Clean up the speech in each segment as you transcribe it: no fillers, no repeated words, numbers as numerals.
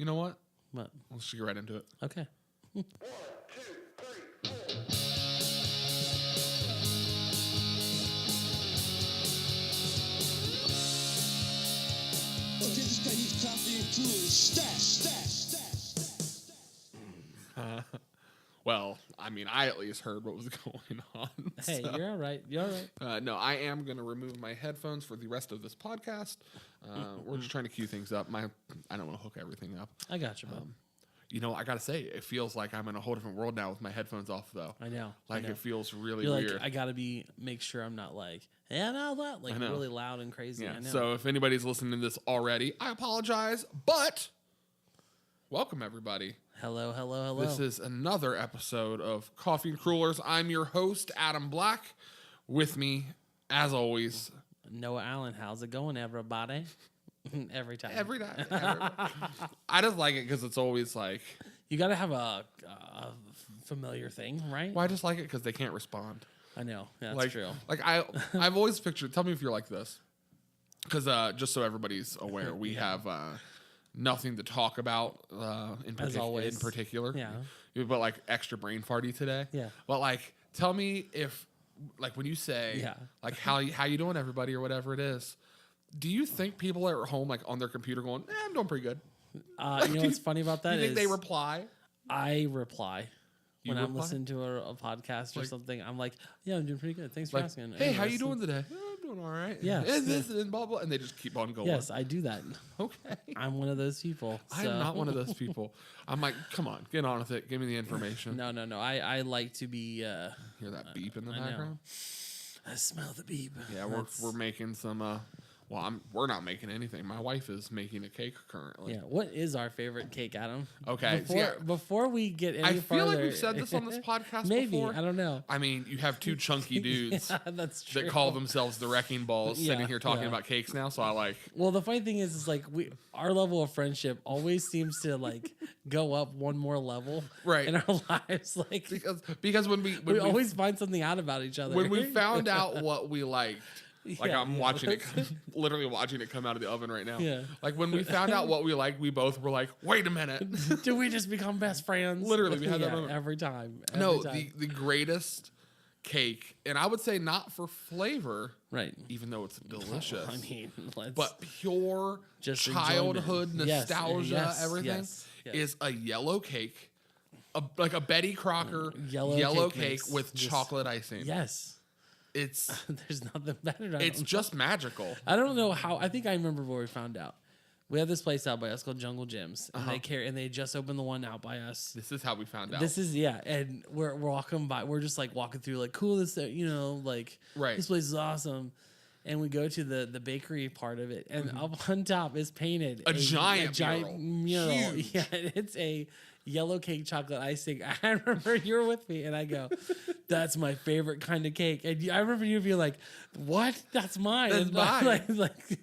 You know what? What? Let's just get right into it. Okay. 1, 2, 3, 4. Okay, this guy needs coffee and Crullers. Stash. Well, I mean, I at least heard what was going on. Hey, so. you're all right. You're all right. No, I am going to remove my headphones for the rest of this podcast. We're just trying to cue things up. I don't want to hook everything up. I got you, bud. You know, I got to say, it feels like I'm in a whole different world now with my headphones off, though. I know. Like, I know. it feels really You're weird. like, I got to make sure I'm not like, like really loud and crazy. Yeah. I know. So if anybody's listening to this already, I apologize, but welcome, everybody. Hello. This is another episode of Coffee and Crullers. I'm your host, Adam Black. With me, as always, Noah Allen. How's it going, everybody? Every time. Every time. I just like it because it's always like... You got to have a familiar thing, right? Well, I just like it because they can't respond. I know. That's true. Like, I've always pictured... Tell me if you're like this. Because just so everybody's aware, we have... nothing to talk about in particular. Yeah. But like extra brain farty today. Yeah. But like, tell me if, like, when you say, like, how you doing, everybody, or whatever it is, do you think people are at home, like, on their computer going, I'm doing pretty good? You know what's funny about that you think is they reply? I reply. You when reply? I'm listening to a podcast or something, I'm like, yeah, I'm doing pretty good. Thanks for Like, asking. hey, And how you listen. doing today? I'm doing all right. Yeah. Is this and blah, blah, and they just keep on going. Yes, I do that. Okay. I'm one of those people. I'm not one of those people. I'm like, come on, get on with it. Give me the information. No. I like to be. Hear that beep in the I know. background? I smell the beep. Yeah, we're making some. We're not making anything. My wife is making a cake currently. Yeah. What is our favorite cake, Adam? Okay. Before we get any I further, feel like we've said this on this podcast maybe before. I don't know. I mean, you have two chunky dudes That's true. that call themselves the Wrecking Balls sitting here talking yeah. about cakes now. So I like. Well, the funny thing is like our level of friendship always seems to like go up one more level Right. in our lives. Like because when we always find something out about each other. when we found out what we liked. Like I'm watching it, it. literally watching it come out of the oven right now. Yeah. Like when we found out what we liked, we both were like, "Wait a minute, Do we just become best friends? Literally, we had that moment. every time. No, Every time. the greatest cake, and I would say not for flavor, Right. even though it's delicious. I mean, But pure Just childhood enjoyment. Yes, nostalgia, yes, everything yes. is a yellow cake, like a Betty Crocker Yellow cake cake mix. with Just- chocolate icing. Yes. It's There's nothing better. it's just magical. I don't know how. I think I remember where we found out. We have this place out by us called Jungle Gyms, and they just opened the one out by us. This is how we found out. This is and we're walking by. We're just like walking through, like cool. This like Right. This place is awesome, and we go to the bakery part of it, and up on top is painted A giant mural. Huge. Yeah, it's a yellow cake chocolate icing. I remember you were with me, and I go, "That's my favorite kind of cake." And I remember you being like, "What? That's mine." That's And mine. like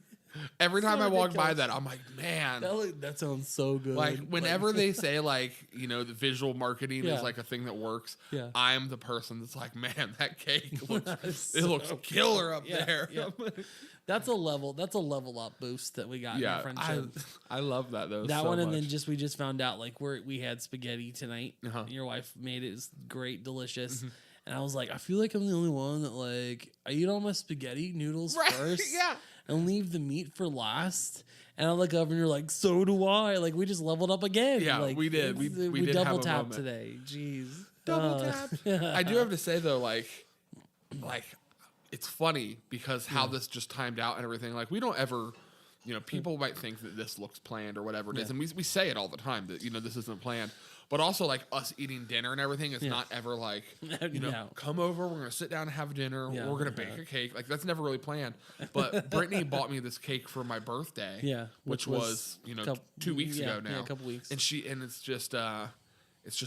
Every time so I walk by ridiculous. that, I'm like, man. that sounds so good. Like whenever they say like, the visual marketing Yeah. is like a thing that works, Yeah. I'm the person that's like, man, that cake looks So looks killer up Yeah, there. yeah. That's a level up boost that we got in Yeah, our friendship. I love that though. That so one, and much. then we just found out like we had spaghetti tonight. Uh-huh. Your wife made it. It's great, delicious. And I was like, I feel like I'm the only one that like I eat all my spaghetti noodles Right, first, yeah. and leave the meat for last. And I look up and you're like, so do I. Like we just leveled up again. Yeah, like, we did. We did have double a tapped moment. today. Jeez, Double tap. I do have to say though, like it's funny because how this just timed out and everything. Like we don't ever, people might think that this looks planned or whatever it is, and we say it all the time that this isn't planned. But also like us eating dinner and everything is not ever like No. come over, we're gonna sit down and have dinner, Yeah, we're gonna bake a cake. Like that's never really planned. But Brittany bought me this cake for my birthday. Yeah, which was 2 weeks ago now. Yeah, a couple weeks. And it's just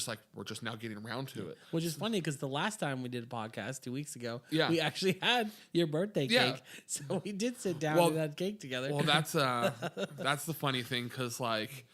like we're just now getting around to it. Which is funny because the last time we did a podcast 2 weeks ago, Yeah. we actually had your birthday Yeah. cake. So we did sit down and had cake together. Well, that's the funny thing because like,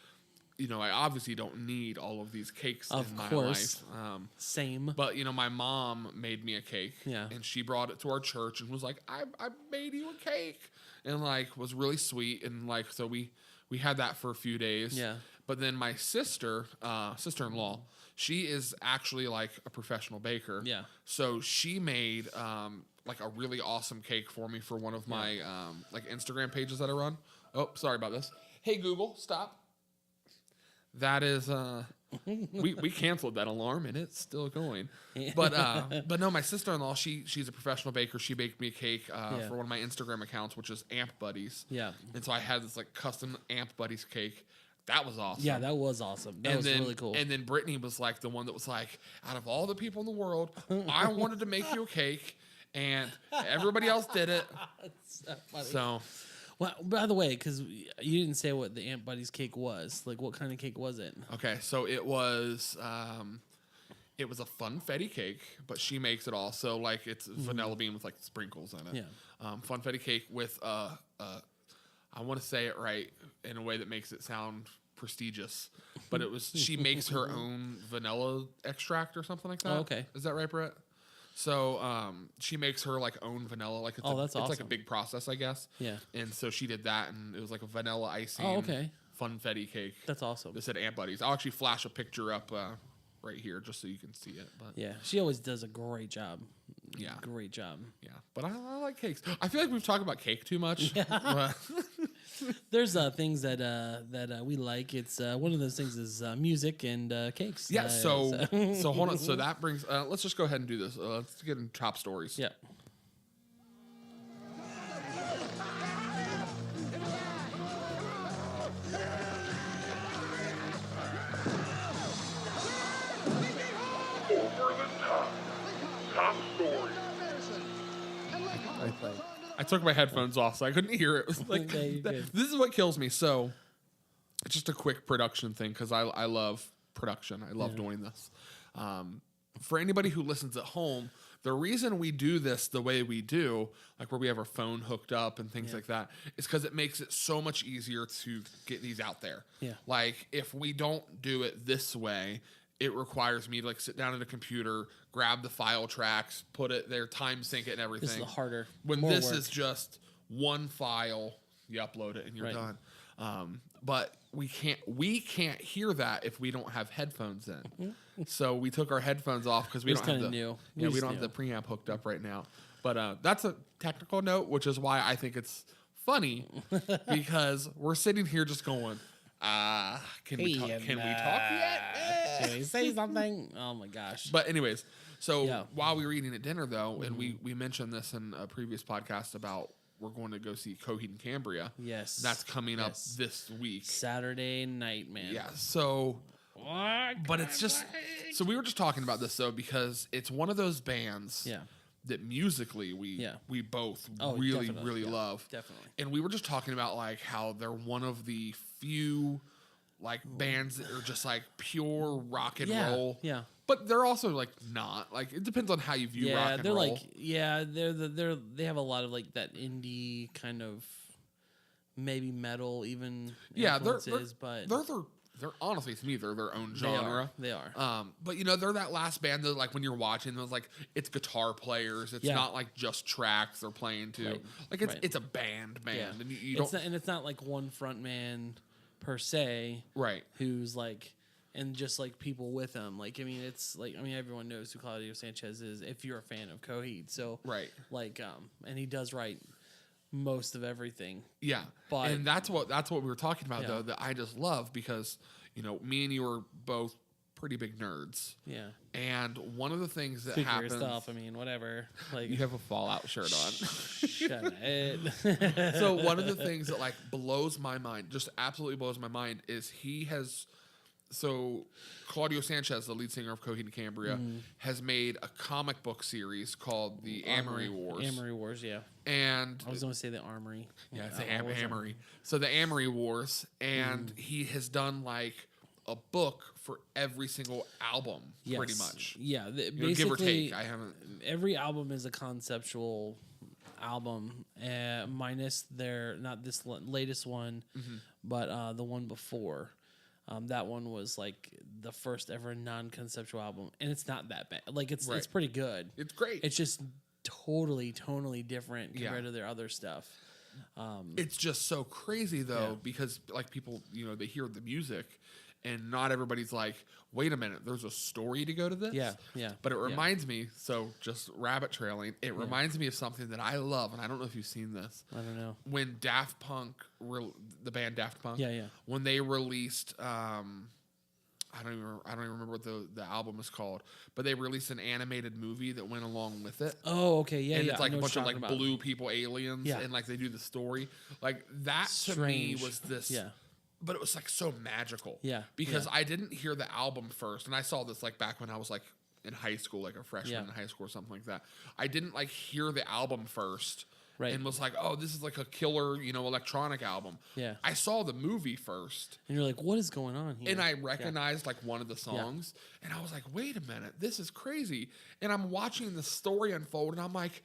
I obviously don't need all of these cakes Of in my course. life. Same. But my mom made me a cake, Yeah. and she brought it to our church and was like, "I made you a cake," and like was really sweet, and like so we we had that for a few days. Yeah. But then my sister-in-law, she is actually like a professional baker. Yeah. So she made like a really awesome cake for me for one of my like Instagram pages that I run. Oh, sorry about this. Hey Google, stop. That is we canceled that alarm and it's still going. But no, my sister-in-law, she's a professional baker. She baked me a cake for one of my Instagram accounts, which is Amp Buddies. Yeah. And so I had this like custom Amp Buddies cake. That was awesome. Yeah, that was awesome. That was really cool. And then Brittany was like the one that was like, out of all the people in the world, I wanted to make you a cake, and everybody else did it. So funny. So, Well, by the way, because you didn't say what the Aunt Buddy's cake was. Like, what kind of cake was it? okay, so it was a funfetti cake, but she makes it all. So like it's vanilla bean with like sprinkles in it. Yeah. Funfetti cake with I want to say it right in a way that makes it sound prestigious, but it was she makes her own vanilla extract or something like that. Oh, okay. Is that right, Brett? So she makes her like own vanilla, like it's that's it's like a awesome. big process, I guess. Yeah. And so she did that, and it was like a vanilla icing. Oh, okay. Funfetti cake. That's awesome. That said Aunt Buddies. I'll actually flash a picture up right here just so you can see it. But Yeah, she always does a great job. Yeah. Great job. yeah, but I like cakes. I feel like we've talked about cake too much. But There's things that we like. It's one of those things is music and cakes. yeah, so hold on. So that brings. Let's just go ahead and do this. Let's get in top stories. Yeah. Over the top. Top story. I took my headphones off, so I couldn't hear it. It was like Yeah, you're good. this is what kills me. So it's just a quick production thing because I love production. I love doing this. For anybody who listens at home, the reason we do this the way we do, like where we have our phone hooked up and things like that, is because it makes it so much easier to get these out there. Yeah. Like if we don't do it this way, it requires me to like sit down at a computer, grab the file tracks, put it there, time sync it and everything. This is harder. When more this work. is just one file, you upload it and you're Right. done. But we can't hear that if we don't have headphones in. So we took our headphones off because we It's don't have the kinda new. Yeah, we Just don't have new. the preamp hooked up right now. But that's a technical note, which is why I think it's funny because we're sitting here just going, can we talk yet? Can we say something? Oh my gosh. But anyways, so Yeah. while we were eating at dinner though, and we mentioned this in a previous podcast about we're going to go see Coheed and Cambria. Yes. That's coming up Yes. this week. Saturday night, man. Yeah. So but it's just so we were just talking about this though because it's one of those bands Yeah. that musically we both Oh, really definitely. Yeah, love. definitely. And we were just talking about like how they're one of the few like bands that are just like pure rock and Yeah, roll. yeah. But they're also like not. Like it depends on how you view rock Yeah, and they're roll. like they have a lot of like that indie kind of maybe metal even yeah, influences, but they're honestly to me they're their own genre. They are. But you know they're that last band that like when you're watching them, like it's guitar players. It's Yeah. not like just tracks they're playing to. Right. Like it's Right. it's a band, Yeah. and you It's don't not, and it's not like one front man per se right. who's like and just like people with him. Like it's like everyone knows who Claudio Sanchez is if you're a fan of Coheed. So Right. like and he does write most of everything. Yeah, But- and that's what we were talking about Yeah. though that I just love because you know me and you are both pretty big nerds, Yeah. and one of the things that Figure happens. stuff. I mean, whatever. Like You have a Fallout shirt on. shut it. So one of the things that like blows my mind, just absolutely blows my mind, is he has. So Claudio Sanchez, the lead singer of Coheed and Cambria, has made a comic book series called the Amory Wars. Amory Wars, yeah. And I was going to say the Armory. yeah, it's Oh, the what was it? Amory. So the Amory Wars, and he has done like a book for every single album, pretty Yes. much. Yeah, You know, basically, give or take. I haven't. every album is a conceptual album, minus not this latest one, but the one before. That one was like the first ever non-conceptual album, and it's not that bad. Like it's Right. pretty good. It's great. It's just totally tonally different Yeah. compared to their other stuff. It's just so crazy though, Yeah. because like people, they hear the music, and not everybody's like, wait a minute, there's a story to go to this. Yeah, yeah, But it yeah. reminds me, so just rabbit trailing, it reminds me of something that I love, and I don't know if you've seen this. I don't know. When Daft Punk, the band Daft Punk, Yeah. when they released, I don't even remember what the album is called, but they released an animated movie that went along with it. Oh, okay, yeah, And yeah. it's like I a know what bunch you're of like talking about. blue people, aliens, Yeah. and like they do the story. Like that Strange. to me was this. Yeah. But it was like so magical. Yeah, Because yeah. I didn't hear the album first, and I saw this like back when I was like in high school, like a freshman Yeah. in high school or something like that. I didn't like hear the album first. Right. And was like, oh, this is like a killer, electronic album. Yeah. I saw the movie first. And you're like, what is going on here? And I recognized like one of the songs, and I was like, wait a minute, this is crazy. And I'm watching the story unfold, and I'm like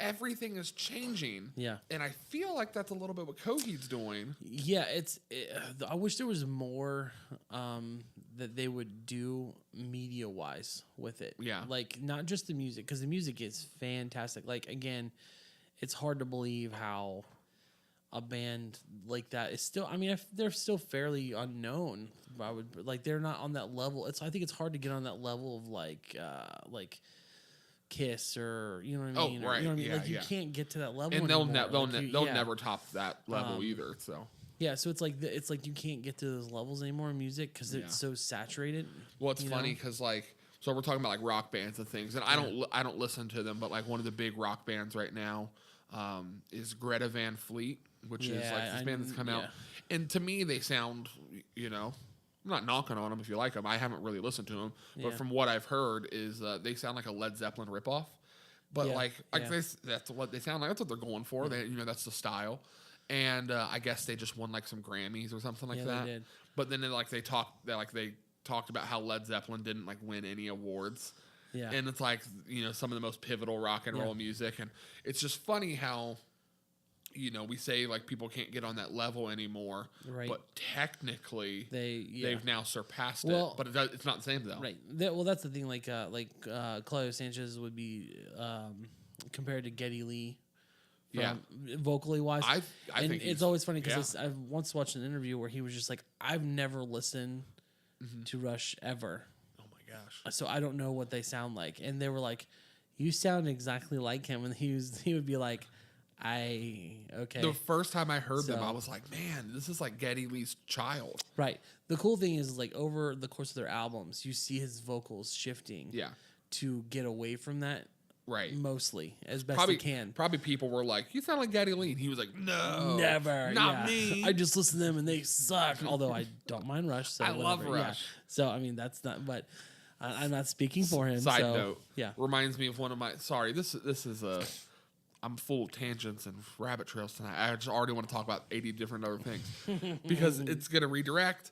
everything is changing. Yeah. And I feel like that's a little bit what Coheed's doing. Yeah, I wish there was more that they would do media wise with it. Yeah. Like not just the music, because the music is fantastic. Like again, it's hard to believe how a band like that is still. I mean, they're still fairly unknown. I would like they're not on that level. I think it's hard to get on that level of like Kiss or you know what I mean. Oh, right. You know what I mean? Yeah, Like you yeah. can't get to that level. And they'll anymore. Like, they'll yeah. never top that level either. So Yeah, so it's like you can't get to those levels anymore in music because Yeah. it's so saturated. well, it's you funny know? because so we're talking about like rock bands and things, and I don't listen to them, but like one of the big rock bands right now is Greta Van Fleet, which is like this band that's come out, and to me they sound, I'm not knocking on them if you like them. I haven't really listened to them, but Yeah. from what I've heard is they sound like a Led Zeppelin ripoff. But Yeah, yeah. that's what they sound like. That's what they're going for. They, that's the style. And I guess they just won like some Grammys or something like Yeah, that. they did. But then they talked about how Led Zeppelin didn't like win any awards. Yeah. And it's like, some of the most pivotal rock and roll music. And it's just funny how, we say like people can't get on that level anymore. Right. But technically They've now surpassed Well- it. But it's not the same though. Right. Well, that's the thing. Like Claudio Sanchez would be compared to Geddy Lee. Vocally wise, I and think it's always funny because yeah. I've once watched an interview where he was just like, "I've never listened to Rush ever, Oh my gosh. so I don't know what they sound like." And they were like, "You sound exactly like him," and he would be like, okay." The first time I heard them, So- I was like, man, this is like Geddy Lee's child. Right. The cool thing is, like, over the course of their albums, you see his vocals shifting. Yeah. To get away from that, Right. mostly as best Probably he can. Probably people were like, you sound like Geddy Lee. And he was like, no. Never. Not yeah. me. I just listen to them and they suck. Although I don't mind Rush. So I love whatever, yeah. Rush. So, I mean, that's not, but I'm not speaking for him. Side so, note. Yeah. Reminds me of one of my, sorry, this is I'm full of tangents and rabbit trails tonight. I just already want to talk about 80 different other things because it's going to redirect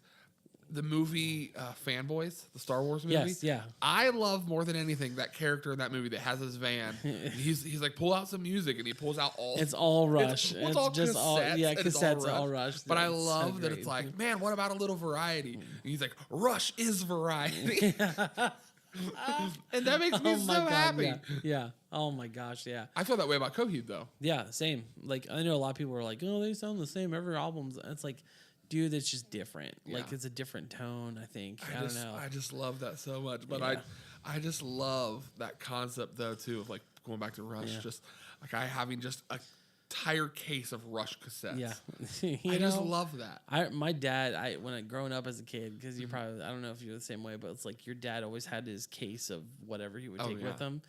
the movie Fanboys, the Star Wars movie. Yes, yeah. I love more than anything that character in that movie that has his van. he's like, pull out some music, and he pulls out all. It's all Rush. It's all just all, yeah, and it's cassettes, all Rush. But I It's so love that great. it's like, man, what about a little variety? And he's like, Rush is variety. And that makes me so happy. Yeah. Oh my gosh, yeah. I feel that way about Coheed though. Yeah, same. Like I know a lot of people are like, "Oh, they sound the same every album's." And it's like, dude, it's just different. Like Yeah. it's a different tone, I think. I don't know. I just love that so much. But Yeah. I just love that concept though too of like going back to Rush. Yeah. Just like I having just a entire case of Rush cassettes. Yeah. I just love that. My dad, growing up as a kid, because Mm-hmm. you probably, I don't know if you're the same way, but it's like your dad always had his case of whatever he would Oh, take yeah. with him.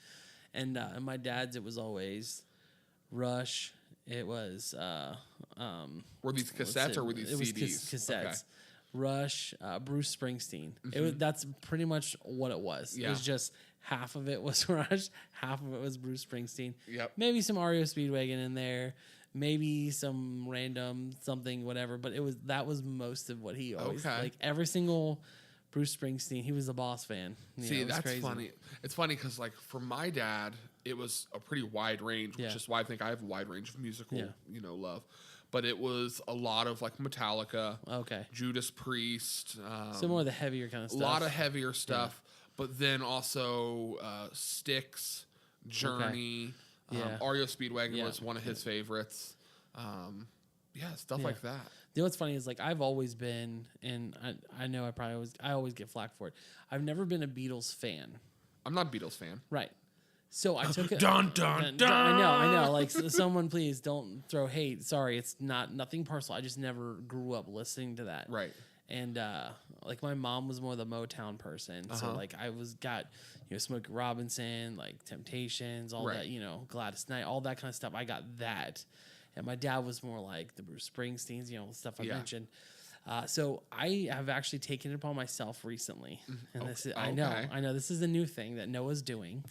And my dad's, it was always Rush. It was, Were these cassettes or were these it was CDs? cassettes. Okay. Rush, Bruce Springsteen. That's pretty much what it was. It Yeah. was just half of it was Rush, half of it was Bruce Springsteen. Yep. Maybe some REO Speedwagon in there, maybe some random something, whatever. But that was most of what he always Okay. like. Every single Bruce Springsteen, he was a Boss fan. You See, know, it was that's crazy. funny. It's funny because, like, for my dad, it was a pretty wide range, which Yeah. is why I think I have a wide range of musical, Yeah. love. But it was a lot of like Metallica, Okay. Judas Priest, So more of the heavier kind of a stuff. lot of heavier stuff. But then also Styx, Journey, Yeah. REO Speedwagon Yeah. was one of his favorites. Stuff like that. You know what's funny is like I've always been, and I know I always get flack for it. I've never been a Beatles fan. I'm not a Beatles fan. Right. So I took it. Dun dun dun. I know. Like someone, please don't throw hate. Sorry, it's nothing personal. I just never grew up listening to that. Right. And like my mom was more the Motown person, so like I got Smokey Robinson, like Temptations, all that, Gladys Knight, all that kind of stuff. I got that, and my dad was more like the Bruce Springsteens, stuff I mentioned. So I have actually taken it upon myself recently, and this is I know this is a new thing that Noah's doing.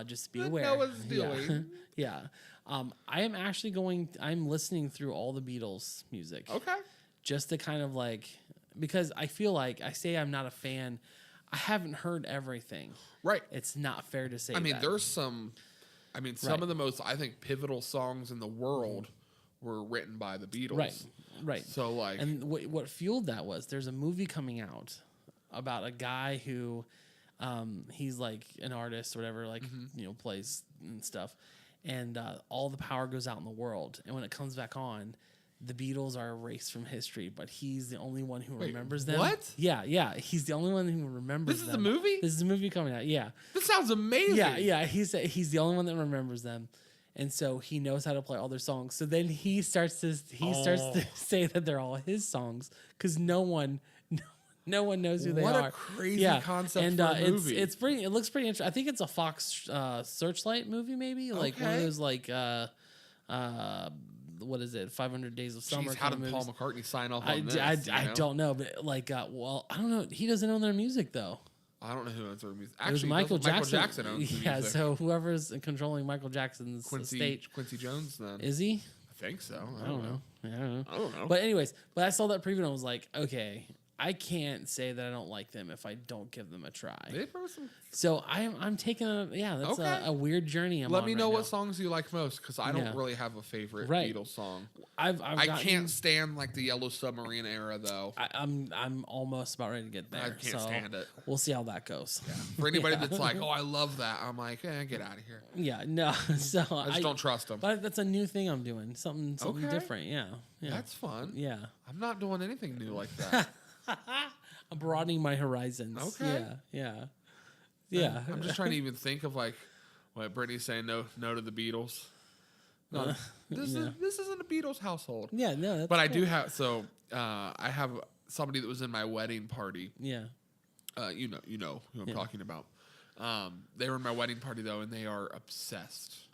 Just be aware. Noah's doing. Yeah. I am actually I'm listening through all the Beatles music. Okay. Just to kind of like, because I feel like I say I'm not a fan. I haven't heard everything. Right. It's not fair to say I mean, that. there's some of the most, I think, pivotal songs in the world were written by the Beatles. Right. So, like... And what fueled that was there's a movie coming out about a guy who... he's like an artist or whatever, like, plays and stuff. And all the power goes out in the world. And when it comes back on, the Beatles are erased from history, but he's the only one who remembers them. What? Yeah. He's the only one who remembers them. This is a movie? This is a movie coming out, yeah. This sounds amazing. Yeah. He's the only one that remembers them. And so he knows how to play all their songs. So then he starts to say that they're all his songs because no one knows who they are. What a crazy concept for a movie. It looks pretty interesting. I think it's a Fox Searchlight movie, maybe like one of those like what is it? 500 Days of Summer. Jeez, how did Paul McCartney sign off on this? I don't know, but like, I don't know. He doesn't own their music though. I don't know who owns their music. Actually, it was Michael Jackson owns the music. So whoever's controlling Michael Jackson's estate, Quincy Jones. Then is he? I think so. I don't know. I don't know. But anyways, I saw that preview and I was like, okay, I can't say that I don't like them if I don't give them a try. So I'm taking that's a weird journey. Let me know what songs you like most, because I don't really have a favorite Beatles song. I can't stand like the Yellow Submarine era though. I'm almost about ready to get there. I can't stand it. We'll see how that goes. Yeah. For anybody that's like, oh, I love that, I'm like, get out of here. Yeah, no. So I just don't trust them. But that's a new thing I'm doing. Something different. Yeah. That's fun. Yeah. I'm not doing anything new like that. I'm broadening my horizons. Okay. Yeah. I'm just trying to even think of like what Brittany's saying. No to the Beatles. No, this isn't a Beatles household. Yeah, no. That's but I do have. So I have somebody that was in my wedding party. Yeah. You know who I'm talking about. They were in my wedding party though, and they are obsessed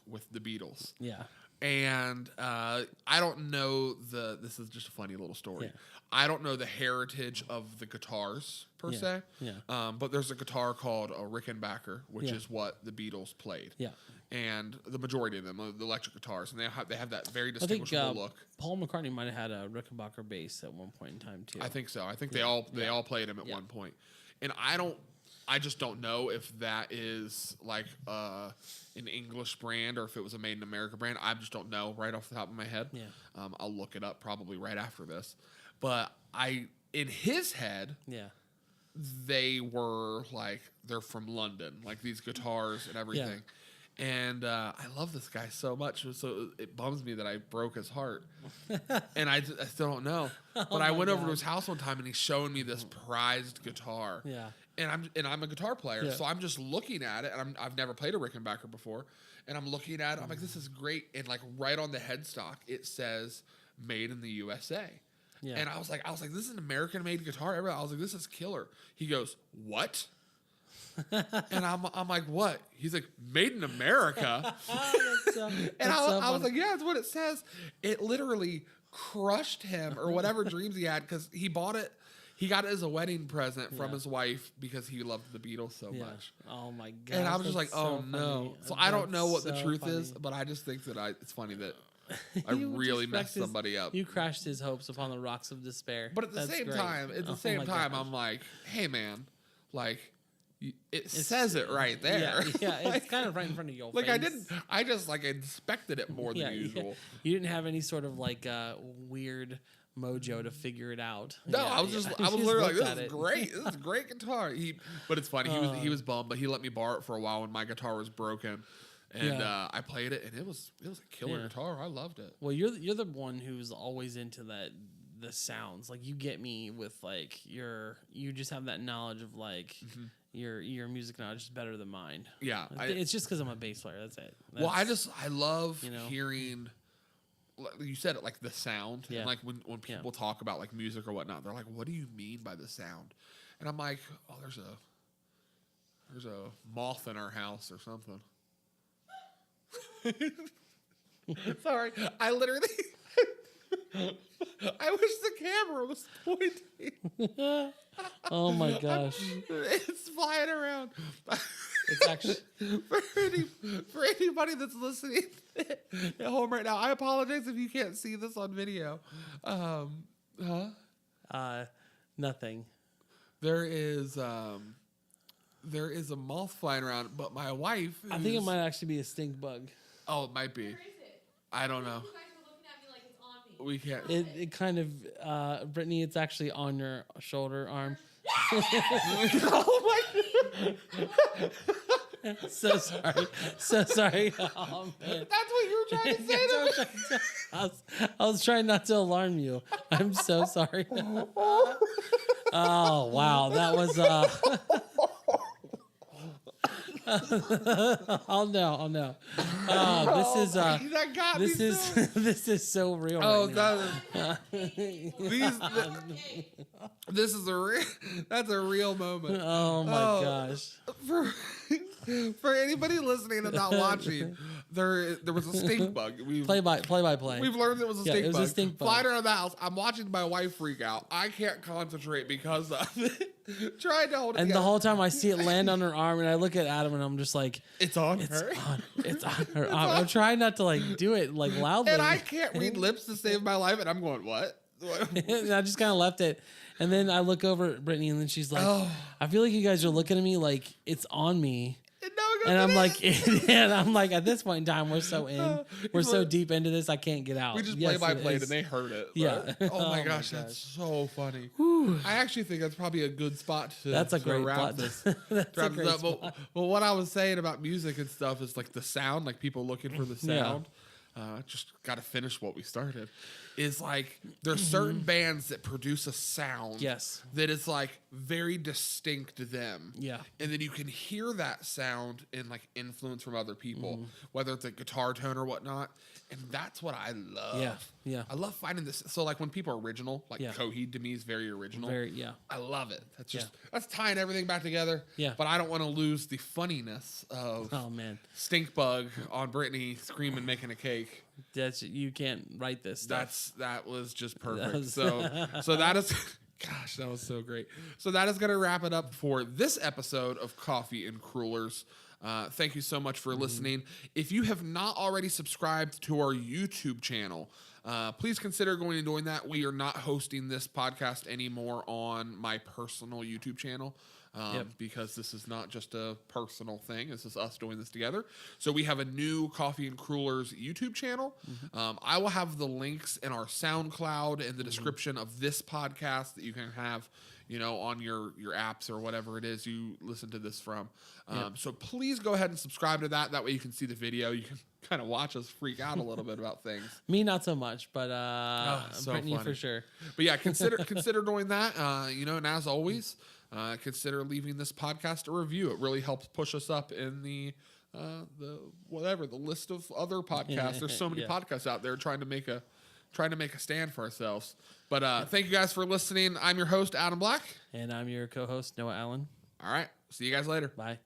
with the Beatles. Yeah. And I don't know this is just a funny little story. Yeah. I don't know the heritage of the guitars per se. Yeah. But there's a guitar called a Rickenbacker, which is what the Beatles played. Yeah. And the majority of them, the electric guitars, and they have that very distinguishable look. Paul McCartney might have had a Rickenbacker bass at one point in time too. I think so. I think they all played him at one point. And I just don't know if that is like an English brand or if it was a made in America brand. I just don't know right off the top of my head. Yeah. I'll look it up probably right after this. But in his head, they were like, they're from London, like these guitars and everything. Yeah. And I love this guy so much, so it bums me that I broke his heart. And I still don't know. But I went over to his house one time and he's showing me this prized guitar. Yeah. And I'm a guitar player, so I'm just looking at it, and I've never played a Rickenbacker before, and I'm looking at it, I'm like, this is great, and like right on the headstock it says "Made in the USA," and I was like, this is an American-made guitar. I was like, this is killer. He goes, what? And I'm like, what? He's like, made in America. And I was like, yeah, that's what it says. It literally crushed him or whatever dreams he had, because he bought it. He got it as a wedding present from his wife because he loved the Beatles so much. Oh my god! And I was just like, oh no. So I don't know what the truth is, but I just think that it's funny that I really messed somebody up. You crashed his hopes upon the rocks of despair. But at the same time, I'm like, hey man, like it says it right there. Yeah, it's kind of right in front of your face. Like I just like inspected it more than usual. You didn't have any sort of like weird mojo to figure it out. No, I was literally like, this is great. This is a great guitar. But it's funny. He was bummed, but he let me borrow it for a while when my guitar was broken. And I played it, and it was a killer guitar. I loved it. Well, you're the one who's always into the sounds. Like you get me with like you just have that knowledge of like your music knowledge is better than mine. Yeah, it's just because I'm a bass player. That's it. Well, I love hearing. You said it, like the sound. Yeah. And like when people talk about like music or whatnot, they're like, "What do you mean by the sound?" And I'm like, "Oh, there's a moth in our house or something." Sorry, I literally. I wish the camera was pointing. Oh my gosh! It's flying around. It's actually for anybody that's listening at home right now. I apologize if you can't see this on video. Nothing. There is a moth flying around, but my wife. I think it might actually be a stink bug. Oh, it might be. Where is it? I don't know. You guys are looking at me like it's on me. We can't. It kind of, Brittany, it's actually on your shoulder arm. Oh my! So sorry. So sorry. Oh, man. That's what you were trying to say to me. I was trying not to alarm you. I'm so sorry. Oh, wow. That was... Oh no! That got me so. This is so real. Oh, right now. This is that's a real moment. Oh my gosh! For anybody listening and not watching, there was a stink bug. Play by play. We've learned it was a stink it was bug. a stink bug. Flying around the house. I'm watching my wife freak out. I can't concentrate because of it. Trying to hold it And together. the whole time I see it land on her arm, and I look at Adam, and I'm just like, It's on her. It's on her arm. I'm trying not to like do it like loudly, And I can't read lips to save my life, and I'm going, what? and I just kind of left it. And then I look over at Brittany, and then she's like, I feel like you guys are looking at me like it's on me. And I'm like, and I'm like, at this point in time, we're so deep into this, I can't get out. We just Yes, play by it play, is. and they heard it. Yeah. Oh my gosh, that's so funny. I actually think that's probably a good spot to. That's a to great wrap spot. this. That's a wrap great this up. spot. But what I was saying about music and stuff is like the sound, like people looking for the sound. Just got to finish what we started. Is like there's certain bands that produce a sound. Yes. That is like very distinct to them. Yeah. And then you can hear that sound and like influence from other people, whether it's a guitar tone or whatnot. And that's what I love. Yeah. Yeah. I love finding this. So like when people are original, like Yeah. Coheed to me is very original. Yeah. I love it. That's just that's tying everything back together. Yeah. But I don't want to lose the funniness of Oh man, stink bug on Brittany screaming making a cake. you can't write this stuff. That was just perfect. was- So that is gosh, that was so great. So that is gonna wrap it up for this episode of Coffee and Crullers. Thank you so much for listening. If you have not already subscribed to our YouTube channel, please consider going and doing that. We are not hosting this podcast anymore on my personal YouTube channel because this is not just a personal thing. This is us doing this together. So we have a new Coffee and Crullers YouTube channel. I will have the links in our SoundCloud and the description of this podcast that you can have on your apps or whatever it is you listen to this from. So please go ahead and subscribe to that. That way you can see the video. You can kind of watch us freak out a little bit about things. Me, not so much, but so Brittany funny. for sure. But yeah, consider doing that. And as always, consider leaving this podcast a review. It really helps push us up in the list of other podcasts. There's so many podcasts out there trying to make a stand for ourselves. But thank you guys for listening. I'm your host, Adam Black. And I'm your co-host, Noah Allen. All right. See you guys later. Bye.